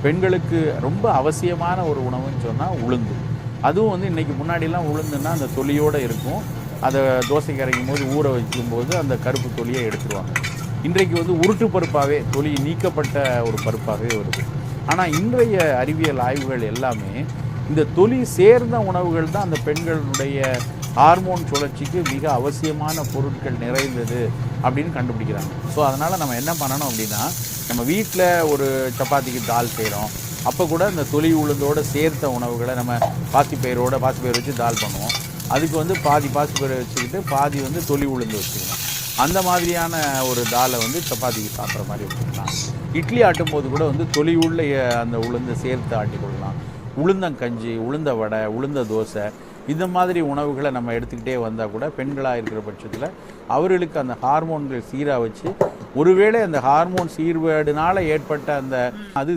பெண்களுக்கு ரொம்ப அவசியமான ஒரு உணவுன்னு சொன்னால் உளுந்து. அதுவும் வந்து இன்றைக்கி முன்னாடிலாம் உளுந்துன்னா அந்த தொலியோடு இருக்கும். அதை தோசைக்கு அரைக்கும் போது ஊற வைக்கும்போது அந்த கருப்பு தொலியை எடுத்துருவாங்க. இன்றைக்கு வந்து உருட்டு பருப்பாகவே தொலி நீக்கப்பட்ட ஒரு பருப்பாகவே வருது. ஆனால் இன்றைய அறிவியல் ஆய்வுகள் எல்லாமே இந்த தொலி சேர்ந்த உணவுகள் தான் அந்த பெண்களுடைய ஹார்மோன் சுழற்சிக்கு மிக அவசியமான பொருட்கள் நிறைந்தது அப்படின்னு கண்டுபிடிக்கிறாங்க. ஸோ அதனால் நம்ம என்ன பண்ணணும் அப்படின்னா, நம்ம வீட்டில் ஒரு சப்பாத்திக்கு தால் செய்கிறோம், அப்போ கூட இந்த தொலி உளுந்தோடு சேர்த்த உணவுகளை நம்ம பாசிப்பயிர் வச்சு தால் பண்ணுவோம். அதுக்கு வந்து பாதி பாசிப்பயிரை வச்சுக்கிட்டு பாதி வந்து தொலி உளுந்து வச்சுக்கணும். அந்த மாதிரியான ஒரு தாலை வந்து சப்பாத்திக்கு சாப்பிட்ற மாதிரி வச்சுக்கலாம். இட்லி ஆட்டும் போது கூட வந்து தொலி உள்ள அந்த உளுந்து சேர்த்து ஆட்டிக்கொள்ளலாம். உளுந்தங்கஞ்சி, உளுந்த வடை, உளுந்த தோசை, இந்த மாதிரி உணவுகளை நம்ம எடுத்துக்கிட்டே வந்தால் கூட பெண்களாக இருக்கிற பட்சத்தில் அவர்களுக்கு அந்த ஹார்மோன்கள் சீராக வச்சு, ஒருவேளை அந்த ஹார்மோன் சீர்கேடுனால ஏற்பட்ட அந்த அது